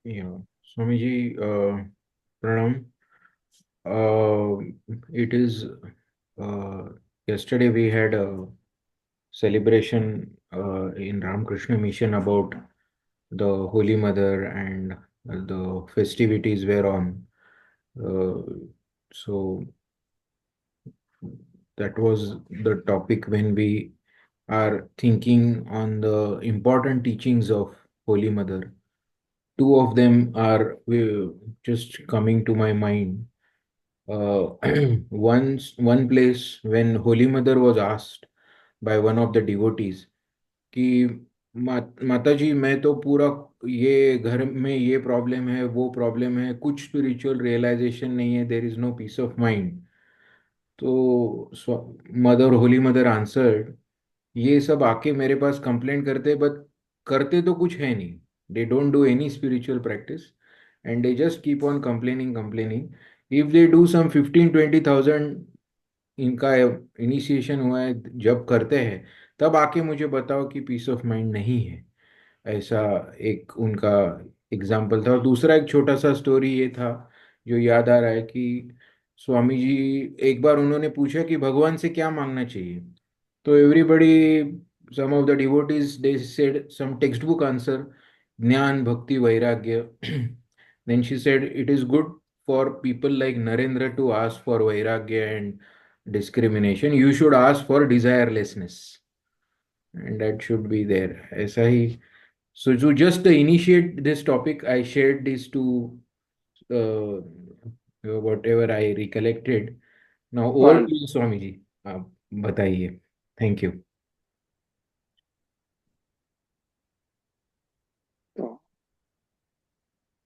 Yeah, Swamiji, Pranam. Uh, it is yesterday we had a celebration in Ramakrishna Mission about the Holy Mother, and the festivities were on. Uh, so that was the topic when we are thinking on the important teachings of Holy Mother. Two of them are just coming to my mind. One place when Holy Mother was asked by one of the devotees कि माता जी मैं तो पूरा ये घर में ये problem है वो प्रॉब्लम है कुछ स्पिरिचुअल रियलाइजेशन नहीं है there is no peace of mind तो मदर होली मदर आंसर्ड ये सब आके मेरे पास कंप्लेंट करते बट करते तो कुछ है नहीं they don't do any spiritual practice and they just keep on complaining if they do some 15-20,000 इनका इनिशिएशन हुआ है जब करते हैं तब आके मुझे बताओ कि पीस ऑफ माइंड नहीं है ऐसा एक उनका एग्जाम्पल था और दूसरा एक छोटा सा स्टोरी ये था जो याद आ रहा है कि स्वामी जी एक बार उन्होंने पूछा कि भगवान से क्या मांगना चाहिए तो everybody some of the devotees they said some text book answer ज्ञान भक्ति वैराग्य then she said it is good for people like Narendra to ask for वैराग्य and discrimination you should ask for desirelessness and that should be there ऐसा ही so to just initiate this topic I shared these two uh, whatever I recollected now over One. to you Swami ji आप बताइए thank you So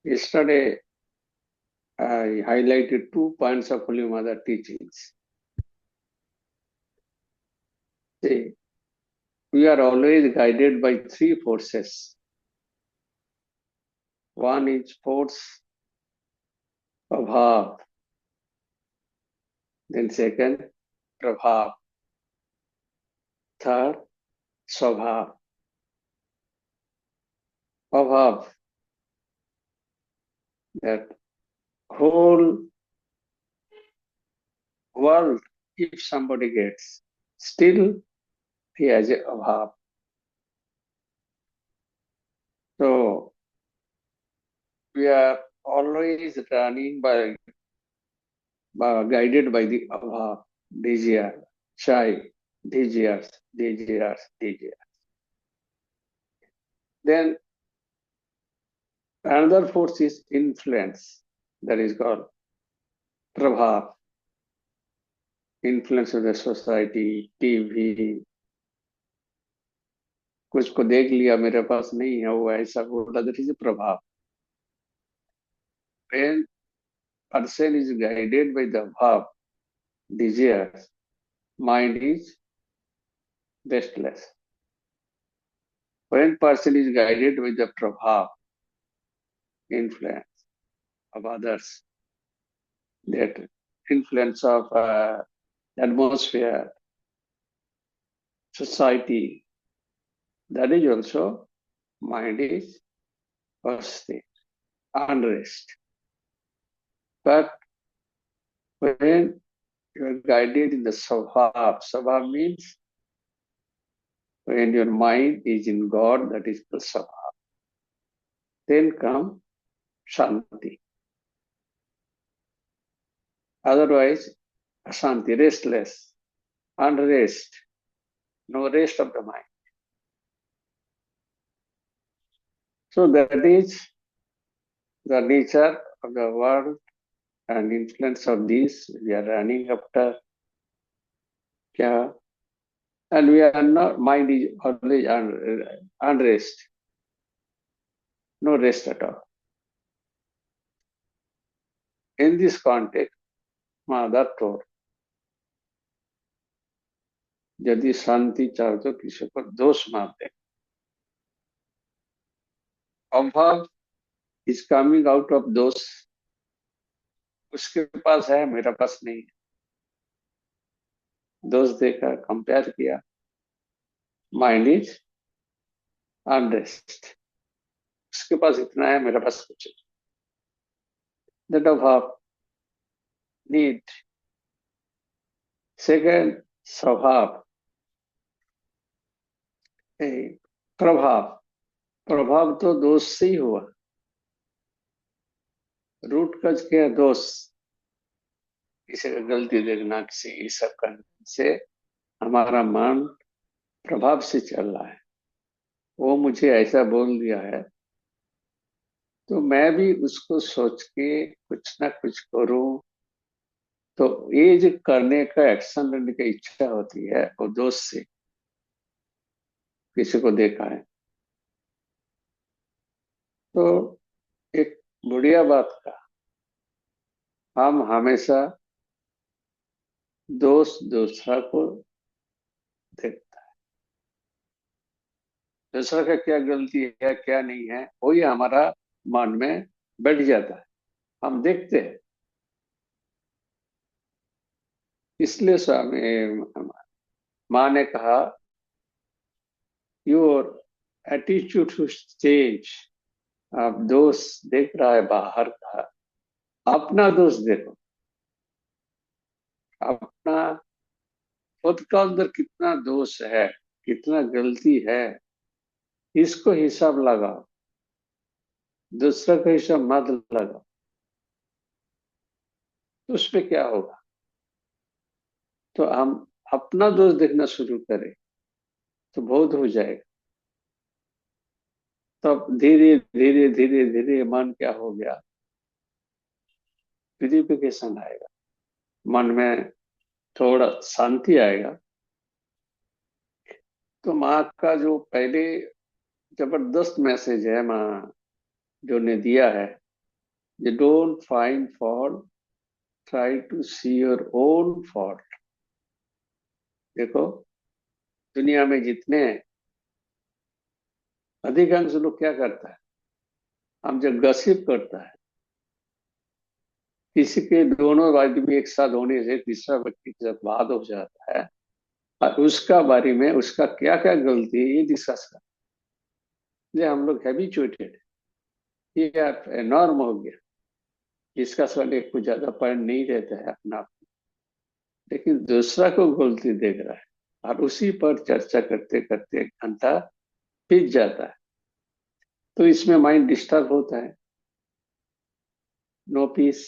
yesterday I highlighted 2 points of Holy Mother teachings. See, we are always guided by three forces. One is force Prabhav, then second Prabhav, third Swabhav. Prabhav, that whole world, if somebody gets, still he has a Abhav. So we are always running by guided by the Abhav, desire, shy, desires. Then another force is influence, that is called Prabhav, influence of the society, TV, कुछ को देख लिया मेरे पास नहीं है वो ऐसा बोला, that is a प्रभाव. When person is guided by the bhav, desires, mind is restless. When person is guided with the prabhav, influence of others, that influence of atmosphere, society, that is also mind is asleep, unrest. But when you are guided in the sabhav means when your mind is in God, that is the sabhav. Then come shanti. Otherwise, ashanti, restless, unrest, no rest of the mind. So that is the nature of the world and influence of this. We are running after kya, and we are not, mind is always unrest, no rest at all. In this context, Mother told, यदि शांति चाहो तो किसी को दोष मत दे. अभाव is coming out of दोष, उसके पास है मेरा पास नहीं. दोष देखा, कंपेयर किया, माइंड इज अनरेस्ट. उसके पास इतना है, मेरे पास कुछ नहीं। That of need. सेकंड, स्वभाव। ए, प्रभाव। प्रभाव तो दोष से ही हुआ। रूट कज के दोष, किसी का गलती देखना, किसी ये सब करने से हमारा मन प्रभाव से चल रहा है। वो मुझे ऐसा बोल दिया है, तो मैं भी उसको सोच के कुछ ना कुछ करूं। तो ये जो करने का, एक्शन लेने की इच्छा होती है, वो दोस्त से किसी को देखा है। तो एक बढ़िया बात का, हम हमेशा दोस्त दूसरा को देखता है, दूसरा का क्या गलती है क्या नहीं है, वही हमारा मन में बैठ जाता है, हम देखते हैं। इसलिए स्वामी माँ ने कहा, योर एटीट्यूड टू चेंज। आप दोस्त देख रहा है बाहर का, अपना दोस्त देखो। अपना खुद का अंदर कितना दोष है, कितना गलती है, इसको हिसाब लगाओ, दूसरा का हिसाब मत लगाओ। तो उसमें क्या होगा, तो हम अपना दोष देखना शुरू करें तो बहुत हो जाएगा। तब धीरे धीरे धीरे धीरे मन क्या हो गया, प्यूरिफिकेशन आएगा, मन में थोड़ा शांति आएगा। तो माँ का जो पहले जबरदस्त मैसेज है, माँ जो ने दिया है, you don't find fault, try to see your own fault। देखो, दुनिया में जितने अधिकांश लोग क्या करता है, हम जब गसिप करता है, किसी के दोनों आदमी एक साथ होने से तीसरा व्यक्ति के साथ बात हो जाता है, और उसका बारे में उसका क्या क्या गलती है ये डिस्कस करते हैं। हम लोग हैबिचुएटेड, ये नॉर्म हो गया, डिस्कस करने कुछ ज्यादा पॉइंट नहीं रहता है अपना। लेकिन दूसरा को गलती देख रहा है और उसी पर चर्चा करते करते एक घंटा बीत जाता है, तो इसमें माइंड डिस्टर्ब होता है, नो पीस।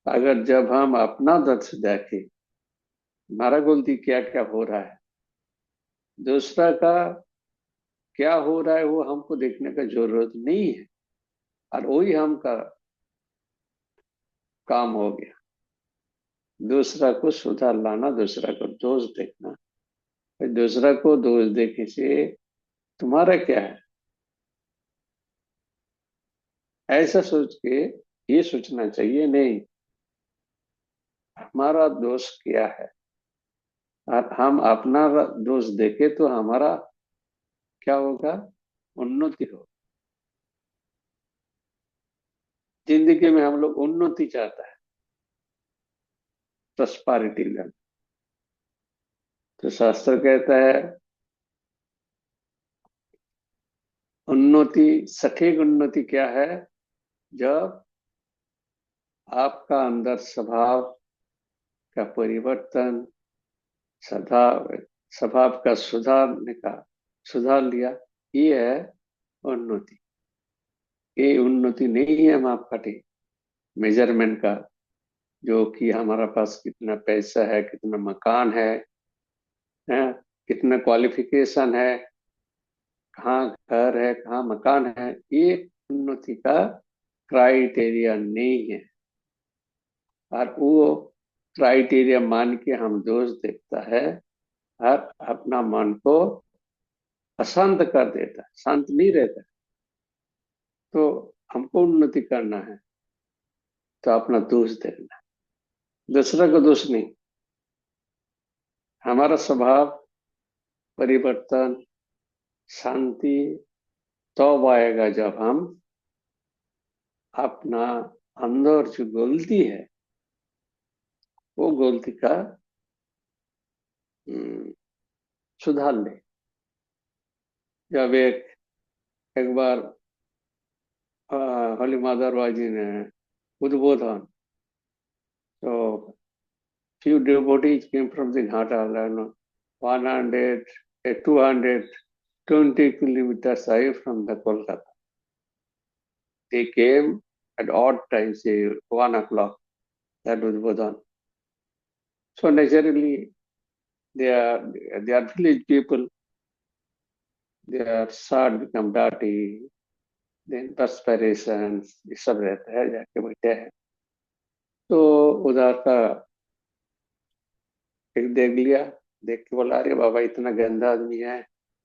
अगर जब हम अपना दर्द देखें, हमारा गलती क्या क्या हो रहा है, दूसरा का क्या हो रहा है, वो हमको देखने का जरूरत नहीं है, और वही हम का काम हो गया। दूसरा को सुधार लाना, दूसरा को दोष देखना। दूसरा को दोष देखने से तुम्हारा क्या है, ऐसा सोच के ये सोचना चाहिए, नहीं हमारा दोष क्या है, और हम अपना दोष देखे तो हमारा क्या होगा, उन्नति हो। जिंदगी में हम लोग उन्नति चाहता है, प्रॉस्पेरिटी लेवल। तो शास्त्र कहता है, उन्नति, सटीक उन्नति क्या है, जब आपका अंदर स्वभाव का परिवर्तन, स्वभाव स्वभाव का सुधार लिया, ये है उन्नति। ये उन्नति नहीं है मापकाठी, मेजरमेंट का, जो कि हमारा पास कितना पैसा है, कितना मकान है, कितना क्वालिफिकेशन है, कहाँ घर है, कहाँ मकान है, ये उन्नति का क्राइटेरिया नहीं है। और वो क्राइटेरिया मान के हम दोष देखता है और अपना मन को अशांत कर देता है, शांत नहीं रहता। तो हमको उन्नति करना है तो अपना दोष देखना है, दूसरा का दोष नहीं। हमारा स्वभाव परिवर्तन, शांति तब आएगा जब हम अपना अंदर जो गलती है, वो गलती का सुधार ले। जब एक बार Holy Mother was in Udbodhan. So few devotees came from the Ghata, 100, 220 kilometers away from the Kolkata. They came at odd times, say 1 o'clock, that was Bodhan. So naturally, they are village people. Their sword become dirty, then perspiration, ये सब रहता है, जाके बैठे हैं. तो उधर का एक देख लिया, देख के बोला अरे बाबा इतना गंदा आदमी है,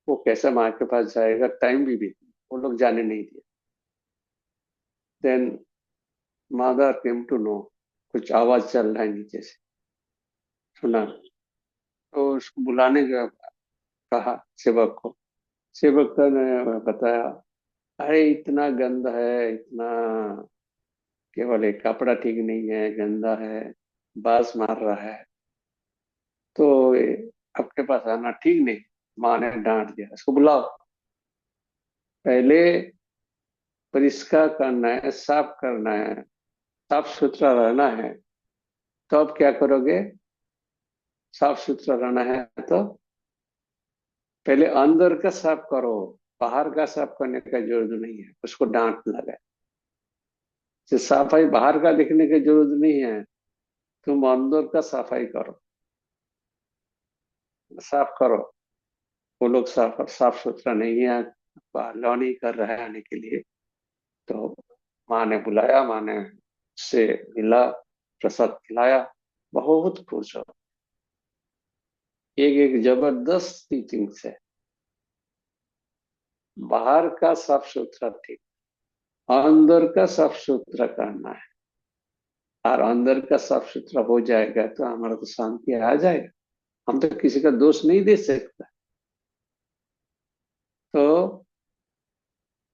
वो कैसे माँ के पास जाएगा, टाइम भी बीत, वो लोग जाने नहीं दिए. Then mother came to know, कुछ आवाज चल रहा है नीचे से, सुना. तो उसको बुलाने का कहा सेवक को. सेवक ने बताया अरे इतना गंदा है, इतना, केवल एक कपड़ा ठीक नहीं है, गंदा है, बास मार रहा है, तो आपके पास आना ठीक नहीं. माँ ने डांट दिया, इसको बुलाओ, पहले परिष्कार करना है, साफ करना है, साफ सुथरा रहना है, तो अब क्या करोगे. साफ सुथरा रहना है तो पहले अंदर का साफ करो, बाहर का साफ करने का जरूरत नहीं है. उसको डांट लगा, सफाई बाहर का दिखने की जरूरत नहीं है, तुम अंदर का सफाई करो, साफ करो. वो लोग साफ साफ सुथरा नहीं है, अलाउ नहीं कर रहा है आने के लिए. तो माँ ने बुलाया, माँ ने से मिला, प्रसाद खिलाया, बहुत खुश हो. एक एक जबरदस्त टीचिंग से बाहर का साफ सुथरा ठीक, अंदर का साफ सुथरा करना है, और अंदर का साफ सुथरा हो जाएगा तो हमारा तो शांति आ जाएगा. हम तो किसी का दोष नहीं दे सकते. तो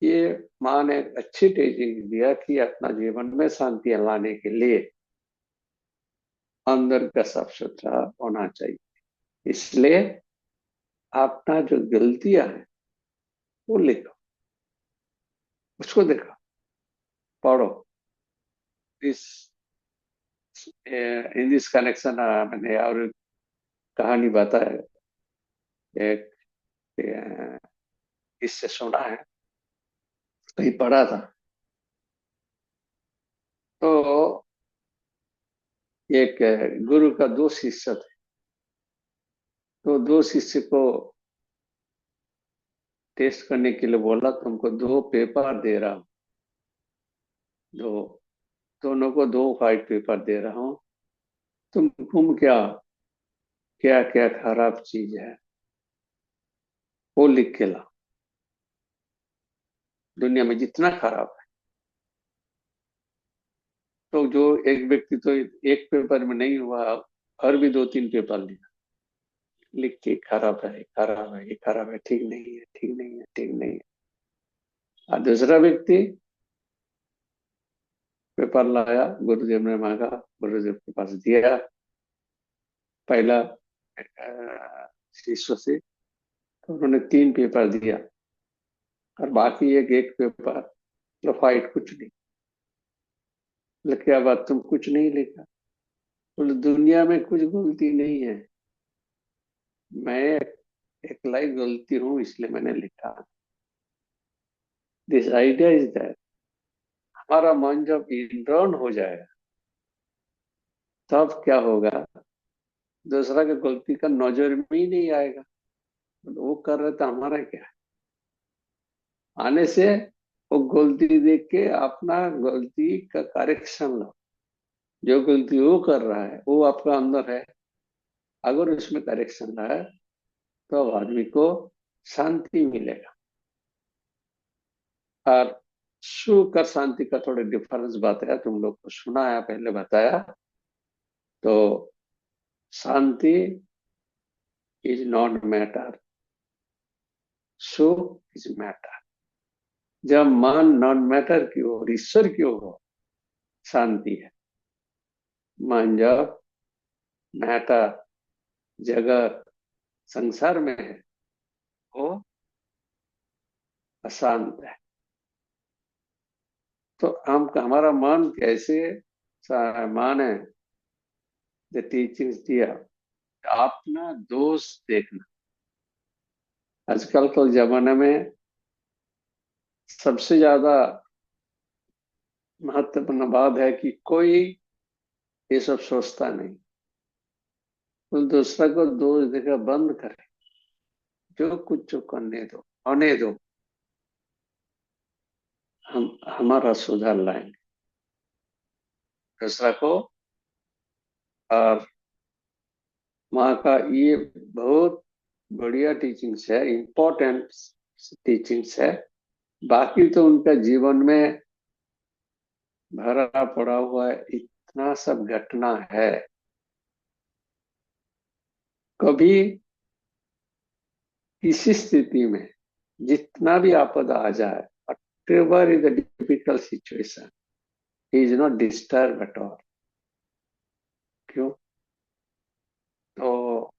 ये माँ ने अच्छी टीचिंग दिया कि अपना जीवन में शांति लाने के लिए अंदर का साफ सुथरा होना चाहिए. इसलिए अपना जो गलतियां हैं वो लिखो, उसको देखो, पढ़ो. इस इन दिस कनेक्शन मैंने और कहानी बताया, एक इससे सुना है, कहीं पढ़ा था. तो एक गुरु का दो शिष्य थे. तो दो शिष्य को टेस्ट करने के लिए बोला, तुमको दो पेपर दे रहा हूं, दो, दोनों को दो व्हाइट पेपर दे रहा हूं, तुम क्या क्या क्या खराब चीज है वो लिख के ला, दुनिया में जितना खराब है. तो जो एक व्यक्ति तो एक पेपर में नहीं हुआ, और भी दो तीन पेपर लिखा, लिख के खराब है, खराब है, ये खराब है, ठीक नहीं है, ठीक नहीं है, ठीक नहीं है. और दूसरा व्यक्ति पेपर लाया, गुरुदेव ने मांगा, गुरुदेव के पास दिया, पहला शिष्य से. तो उन्होंने तीन पेपर दिया, और बाकी एक एक पेपर फाइट कुछ नहीं. बोले क्या बात, तुम कुछ नहीं लिखा. बोले दुनिया में कुछ गलती नहीं है, मैं अकेला ही गलती हूँ, इसलिए मैंने लिखा. दिस आइडिया इज दैट हमारा मन जब इंड्राउन हो जाएगा, तब क्या होगा, दूसरा की गलती का नजर में ही नहीं आएगा. वो कर रहे तो हमारा क्या है. आने से वो गलती देख के अपना गलती का करेक्शन लो. जो गलती वो कर रहा है वो आपका अंदर है, अगर उसमें करेक्शन लाए तो आदमी को शांति मिलेगा. और सुख और शांति का थोड़ा डिफरेंस बताया, तुम लोग को सुना है, पहले बताया. तो शांति इज नॉट मैटर, सुख इज मैटर. जब मन नॉन मैटर की हो, ईश्वर की हो, शांति है. मन जब मैटर, जगत, संसार में है, वो अशांत है. तो हम हमारा मन कैसे माने द टीचिंग्स दिया। आप ना दोष देखना। आजकल के जमाने में सबसे ज्यादा महत्वपूर्ण बात है कि कोई ये सब सोचता नहीं। तो दूसरा को दोष देकर बंद करे, जो कुछ जो करने दो, होने दो। हम हमारा सुधार लाएंगे दूसरा को। और माँ का ये बहुत बढ़िया टीचिंग्स है, इम्पोर्टेंट टीचिंग्स है। बाकी तो उनका जीवन में भरा पड़ा हुआ है, इतना सब घटना है। कभी किसी स्थिति में जितना भी आपदा आ जाए, whatever is the difficult situation, he is not disturbed at all। क्यों? तो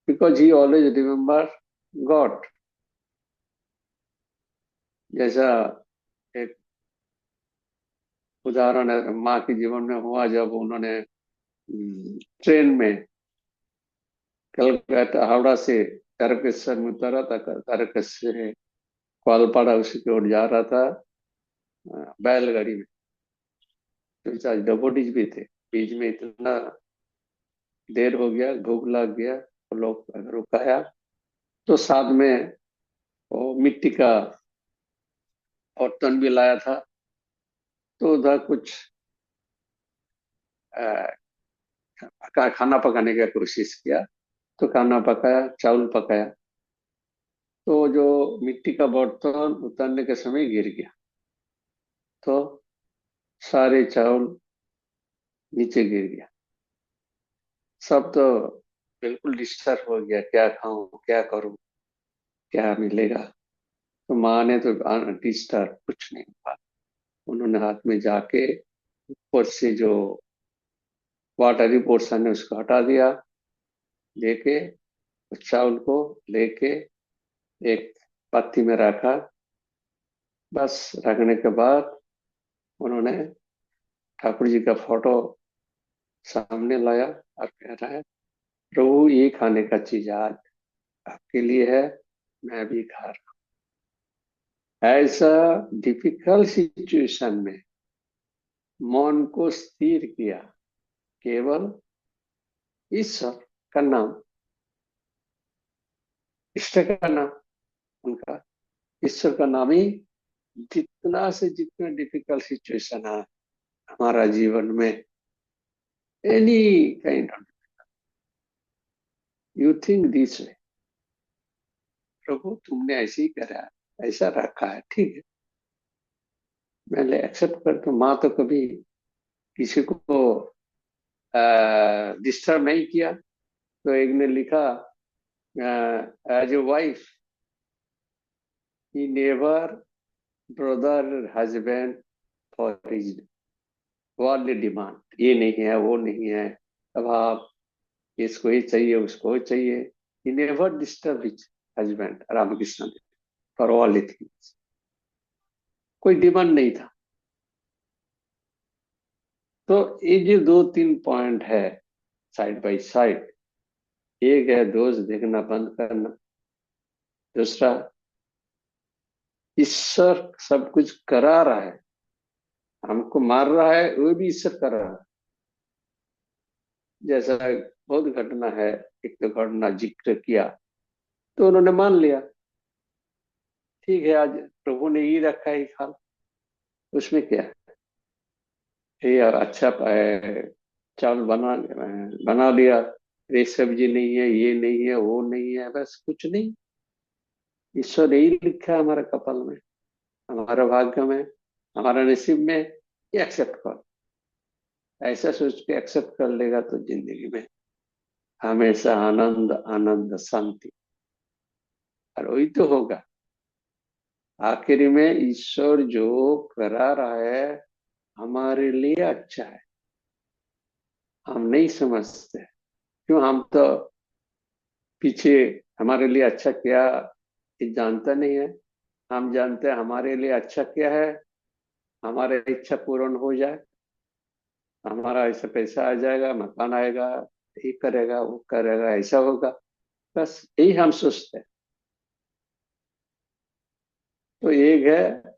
because he always remember God। जैसा एक उदाहरण है माँ के जीवन में हुआ, जब उन्होंने ट्रेन में कलकत्ता हावड़ा से तारकेश्वर में उतरा था, तारकेश्वर से ग्वालपाड़ा उसकी ओर जा रहा था बैलगाड़ी में। तो चार डबोडीज भी थे। बीच में इतना देर हो गया, भूख लग गया, तो लोग रुकाया। तो साथ में वो मिट्टी का बर्तन भी लाया था। तो उधर कुछ खाना पकाने का कोशिश किया। तो खाना पकाया, चावल पकाया। तो जो मिट्टी का बर्तन उतारने के समय गिर गया, तो सारे चावल नीचे गिर गया। सब तो बिल्कुल डिस्टर्ब हो गया, क्या खाऊं, क्या करूं, क्या मिलेगा। तो माँ ने तो डिस्टर्ब कुछ नहीं हुआ। उन्होंने हाथ में जाके ऊपर से जो वाटरी पोर्शन है उसको हटा दिया, लेके उस चावल को लेके एक पत्ती में रखा। बस रखने के बाद उन्होंने ठाकुर जी का फोटो सामने लाया और कह रहा है, प्रभु ये खाने का चीज आज आपके लिए है, मैं भी खा रहा हूं। ऐसा डिफिकल्ट सिचुएशन में मन को स्थिर किया, केवल ईश्वर का नाम, इष्ट का नाम, उनका ईश्वर का नाम ही जितना से जितना डिफिकल्ट सिचुएशन है हमारा जीवन में, any kind of you think this way, प्रभु तुमने ऐसे ही करा, ऐसा रखा है, ठीक है, मैं एक्सेप्ट करता हूँ। माँ तो कभी किसी को डिस्टर्ब नहीं किया। तो एक ने लिखा, as a wife he never bothered husband for his worldly demand. ये नहीं है, वो नहीं है, अब आप इसको ही चाहिए, उसको ही चाहिए। He never disturb his husband Ramakrishna for all things. कोई डिमांड नहीं था। तो ये जो दो तीन पॉइंट है साइड बाय साइड, एक है दोष देखना बंद करना, दूसरा ईश्वर सब कुछ करा रहा है, हमको मार रहा है वो भी ईश्वर कर रहा है। जैसा बहुत घटना है, एक तो घटना जिक्र किया तो उन्होंने मान लिया, ठीक है आज प्रभु ने ये रखा है खाल, उसमें क्या है, ये अच्छा चावल बना लिया, ये सब्जी नहीं है, ये नहीं है, वो नहीं है, बस कुछ नहीं। ईश्वर यही लिखा है हमारे कपाल में, हमारे भाग्य में, हमारा नसीब में, ये एक्सेप्ट कर। ऐसा सोच के एक्सेप्ट कर लेगा तो जिंदगी में हमेशा आनंद आनंद शांति। और वही तो होगा आखिर में, ईश्वर जो करा रहा है हमारे लिए अच्छा है, हम नहीं समझते। क्यों? हम तो पीछे हमारे लिए अच्छा क्या ये जानता नहीं है। हम जानते हैं हमारे लिए अच्छा क्या है, हमारा इच्छा पूर्ण हो जाए, हमारा ऐसा पैसा आ जाएगा, मकान आएगा, ये करेगा वो करेगा, ऐसा होगा, बस यही हम सोचते हैं। तो एक है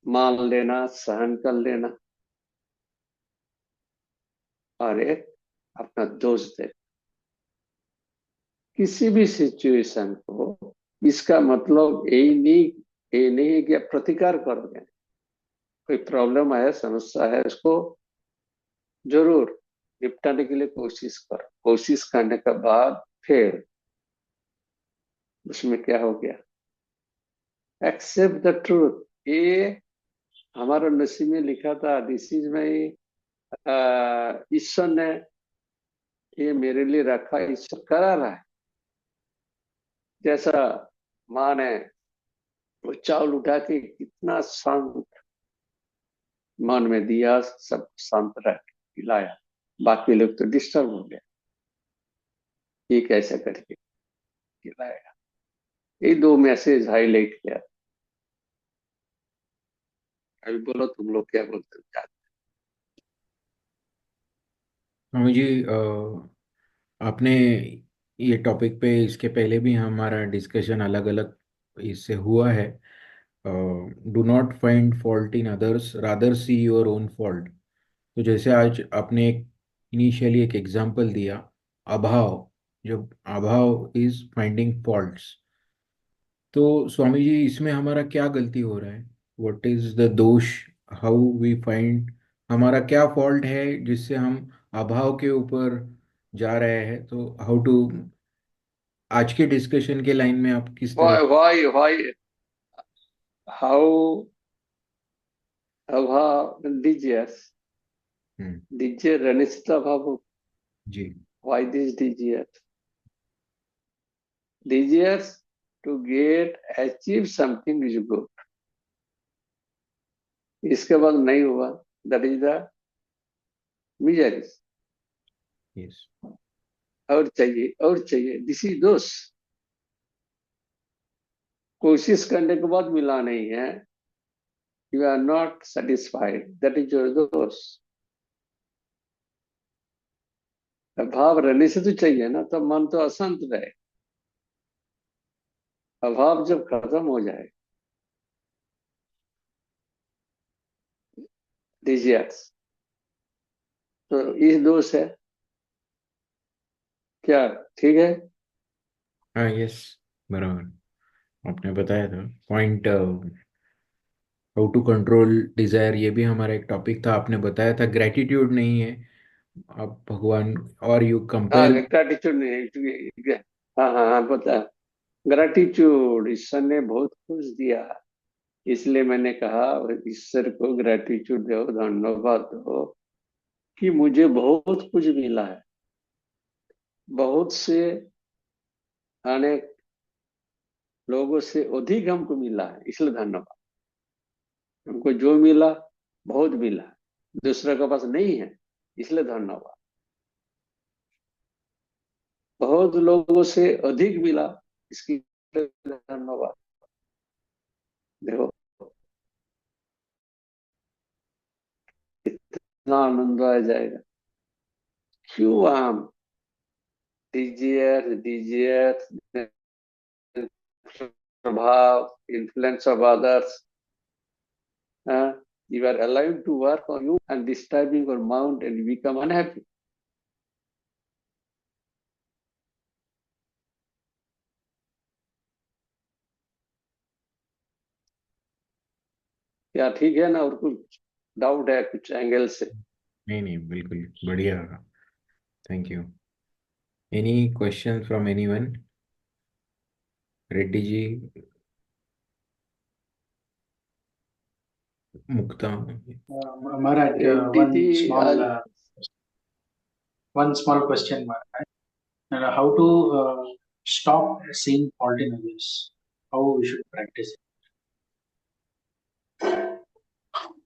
मान लेना, सहन कर लेना, और एक अपना दोष दे। किसी भी सिचुएशन को, इसका मतलब ये नहीं है कि आप प्रतिकार करोगे। कोई प्रॉब्लम है, समस्या है, उसको जरूर निपटाने के लिए कोशिश करो। कोशिश करने के बाद फिर उसमें क्या हो गया, एक्सेप्ट द ट्रूथ। ये हमारा नसीब में लिखा था, दिस इज माई, ईश्वर ने ये मेरे लिए रखा, ईश्वर करा रहा है। जैसा माँ ने वो चावल उठा के कितना शांत मन में दिया, सब शांत रह के खिलाया, बाकी लोग तो डिस्टर्ब हो गए, ये कैसे करके खिलाएगा। ये दो मैसेज हाईलाइट किया। अभी बोलो तुम लोग क्या बोलते हो। स्वामी जी, आपने ये टॉपिक पे इसके पहले भी हमारा डिस्कशन अलग अलग इससे हुआ है। Do not find fault in others, rather see your own fault. तो जैसे आज आपने एक इनिशियली एक एग्जांपल दिया, अभाव, जो अभाव इज फाइंडिंग फॉल्ट्स। तो स्वामी जी, इसमें हमारा क्या गलती हो रहा है? व्हाट इज द दोष? हाउ वी फाइंड, हमारा क्या फॉल्ट है जिससे हम अभाव के ऊपर जा रहे हैं? तो हाउ टू, आज के डिस्कशन के लाइन में आप किस तरह? वाई हाउ अभाव डिजियस, हम्म। डीजे रनिस्ता भाव, जी। Why this desirous, desirous to get achieve something is good. इसके बाद नहीं हुआ, that is the miseries. Yes. और चाहिए और चाहिए, दिस इज दोष। कोशिश करने के बाद मिला नहीं है, you are not satisfied, that is your दोष। अभाव रहने से तो चाहिए ना, तो मन तो अशांत रहे। अभाव जब खत्म हो जाए, डिजियर्स, तो ये दोष है क्या? ठीक है। हाँ, यस, बराबर। आपने बताया था point, how to control desire, ये भी हमारा एक टॉपिक था। आपने बताया था ग्रेटिट्यूड नहीं है आप भगवान, और यू हाँ, कंपेयर। ग्रेटिट्यूड नहीं। हाँ हाँ हाँ, पता। ग्रेटिट्यूड, ईश्वर ने बहुत कुछ दिया, इसलिए मैंने कहा ईश्वर को ग्रेटिट्यूड दो, धन्यवाद दो कि मुझे बहुत कुछ मिला है। बहुत से अनेक लोगों से अधिक हमको मिला है, इसलिए धन्यवाद। हमको जो मिला बहुत मिला है, दूसरे के पास नहीं है, इसलिए धन्यवाद। बहुत लोगों से अधिक मिला, इसकी धन्यवाद। देखो कितना आनंद आ जाएगा। क्यों हम डिजियर प्रभाव, influence of others, you are allowed to work on you and disturbing your mind and you become unhappy. क्या ठीक है ना? और कुछ डाउट है कुछ एंगल से? नहीं नहीं, बिल्कुल बढ़िया। Thank you. Any question from anyone? Reddy ji, Mukta. Maharaj, Reddy ji आज one small question, Maharaj. How to stop seeing fault in others? How we should practice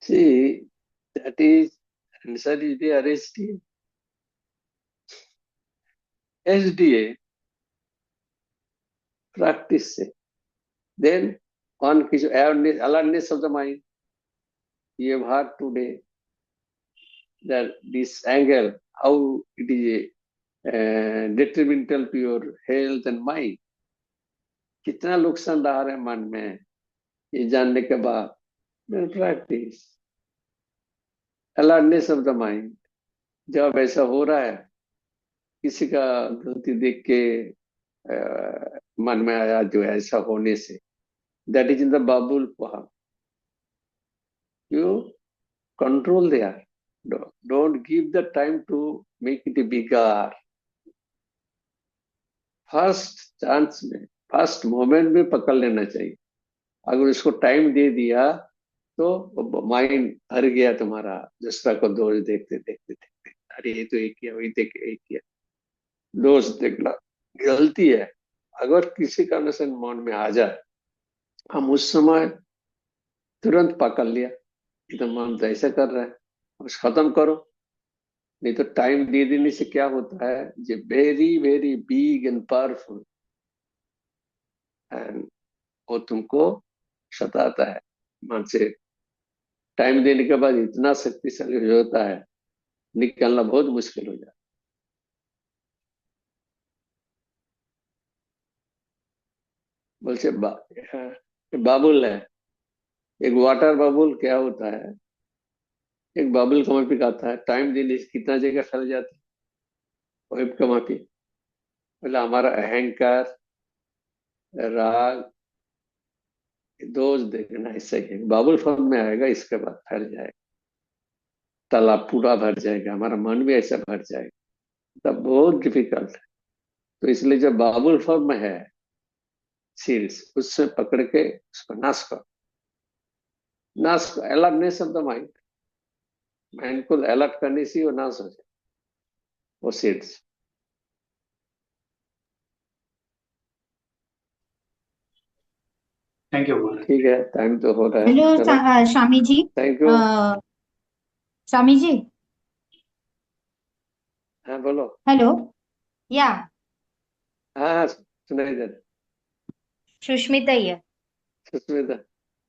see, that is answer is the RST, SDA practice से, then one is awareness, alertness of the mind, you have heard today that this angle, how it is detrimental to your health and mind. कितना नुकसान रहा है मन में ये जानने के बाद प्रैक्टिस अलार्टनेस ऑफ द माइंड. जब ऐसा हो रहा है, किसी का गलती देख के मन में आया जो ऐसा होने से, that is in the bubble form. You control there. Don't give the time to make it bigger. First chance में, फर्स्ट मोमेंट में पकड़ लेना चाहिए. अगर उसको टाइम दे दिया तो माइंड हर गया तुम्हारा, दूसरा को दोष देखते देखते देखते, अरे ये तो एक किया, वही देख एक किया, दोष देखना गलती है. अगर किसी कारण से मन में आ जाए, हम उस समय तुरंत पकड़ लिया, तो मन तो ऐसा कर रहा है, उस खत्म करो. नहीं तो टाइम दे देने से क्या होता है, जो very very big and powerful, and वो तुमको सताता है. मन से टाइम देने के बाद इतना शक्तिशाली हो जाता है, निकलना बहुत मुश्किल हो जाता है. बोलते बबल है, एक वाटर बबल क्या होता है, एक बबल का मापी आता है, टाइम देने से कितना जगह फैल जाता है, वेब का मापी. बोले हमारा अहंकार, राग, दोष देखना ऐसा ही है, बबल फॉर्म में आएगा, इसके बाद फैल जाएगा, तालाब पूरा भर जाएगा, हमारा मन भी ऐसा भर जाएगा, तब बहुत डिफिकल्ट है. तो इसलिए जब बबल फॉर्म में है सील्स, उससे पकड़ के उसको नाश करो. नाश, alertness of the mind, mind को अलर्ट करने से वो नाश हो जाए वो सीड्स. Thank you, Guru. ठीक है, टाइम तो हो रहा है. हेलो चलो, स्वामी जी. Thank you. स्वामी जी, हाँ बोलो. हेलो. या हाँ सुनाई दे. सुष्मिता here. सुस्मिता.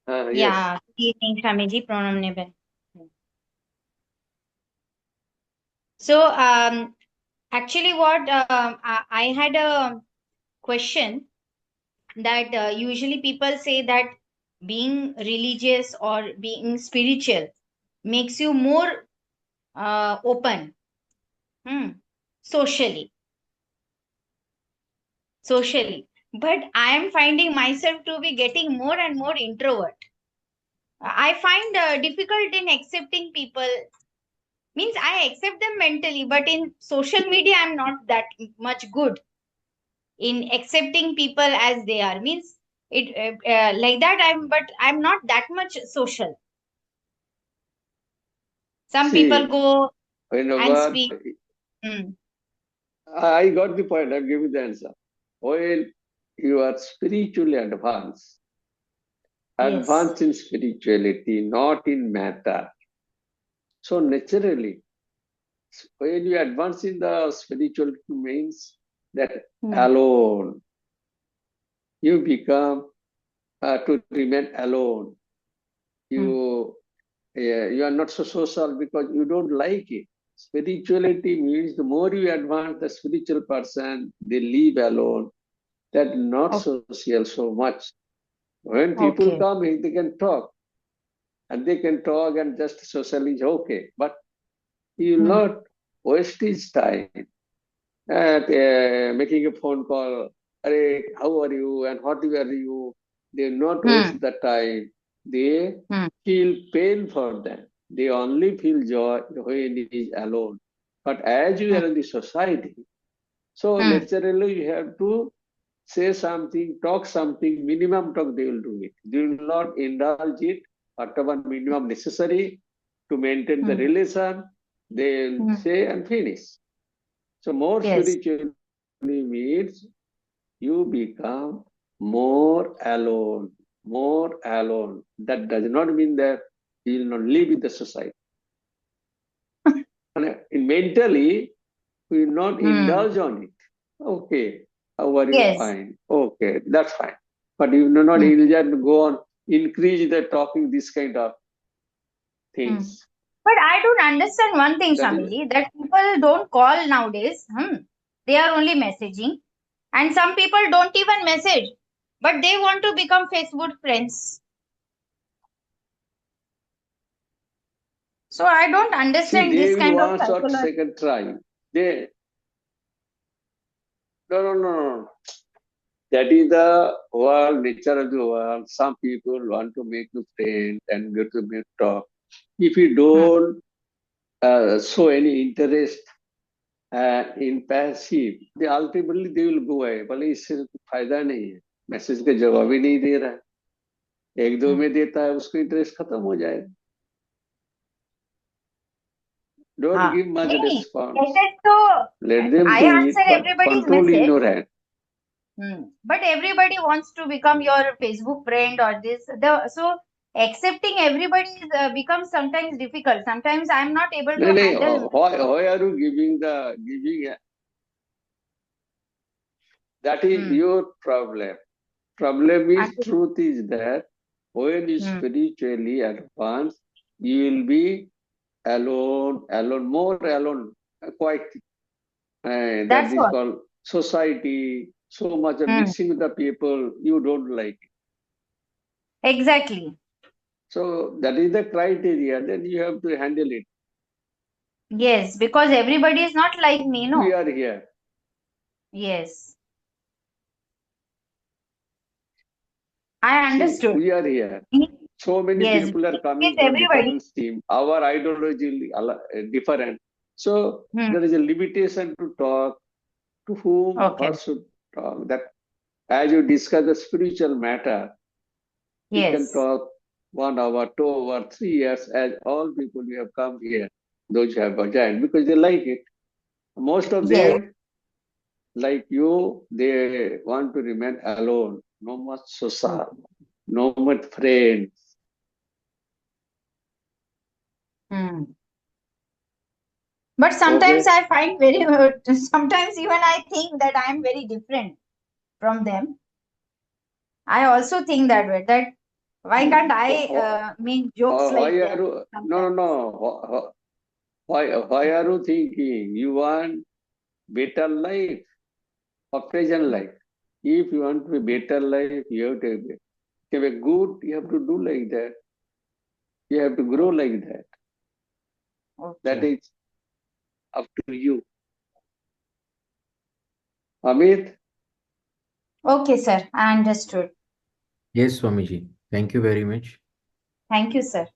हाँ yes. Yeah, good evening, Swami ji. Pranam Neban. So, actually, what I had a question that usually people say that being religious or being spiritual makes you more open, socially. But I am finding myself to be getting more and more introvert. I find difficult in accepting people. Means I accept them mentally, but in social media I'm not that much good in accepting people as they are. Means it like that but I'm not that much social. Some people go You know and what? speak. I got the point. I'm giving the answer. When you are spiritually advanced, advanced in spirituality, not in matter. So naturally, when you advance in the spirituality means that alone, you become to remain alone. You are not so social because you don't like it. Spirituality means the more you advance, the spiritual person, they live alone. They're not social so much. When people come, they can talk. And they can talk and just socially okay. But you will not waste his time at making a phone call. Hey, how are you? And what are you? They will not waste the time. They feel pain for them. They only feel joy when it is alone. But as you are in the society, so naturally you have to say something, talk something, minimum talk they will do it. They will not indulge it, whatever minimum necessary to maintain the relation, they will say and finish. So more spiritually means you become more alone. More alone. That does not mean that you will not live with the society. And mentally, we will not indulge on it. Okay, how are you? Fine. Okay, that's fine. But you will not indulge and go on, increase the talking, this kind of. things. But I don't understand one thing, That is, Swamiji, that people don't call nowadays. They are only messaging. And some people don't even message, but they want to become Facebook friends. So I don't see, understand they this will kind of want short psychology. second try. They no. That is the world, nature of the world. Some people want to make you friend and get to make talk. If you don't show any interest in passive, they ultimately they will go away. भले इससे कोई फायदा नहीं है, message का जवाब ही नहीं दे रहा है, एक दो में देता है, उसको इंटरेस्ट खत्म हो जाएगा. Don't give much नहीं, response. ऐसे तो Let them I do it, answer but everybody's control in message. your hand. But everybody wants to become your Facebook friend or this. So accepting everybody becomes sometimes difficult. Sometimes I'm not able to handle. Why are you giving that is your problem. Problem is, truth is that when you spiritually advance, you will be alone, more alone, quite. That That's is what. called society. So much of mixing with the people you don't like. Exactly. So that is the criteria. Then you have to handle it. Yes, because everybody is not like me, no? We are here. Yes. I See, understood. we are here. So many Yes, people are coming with from everybody. different team. Our ideology is different. So there is a limitation to talk to whom what should talk. That as you discuss the spiritual matter, you can Yes. talk 1 hour, 2 hour, 3 years, as all people who have come here, those who have joined, because they like it. Most of Yes. them, like you, they want to remain alone. No much social, no much friends. But sometimes Okay. I find sometimes even I think that I am very different from them. I also think that way, that why can't I make jokes Why like are them you, sometimes? no. Why are you thinking you want better life or present life? If you want to be better life, you have to have a good, you have to do like that. You have to grow like that. That Okay. is up to you. Amit? Okay, sir. I understood. Yes, Swamiji. Thank you very much. Thank you, sir.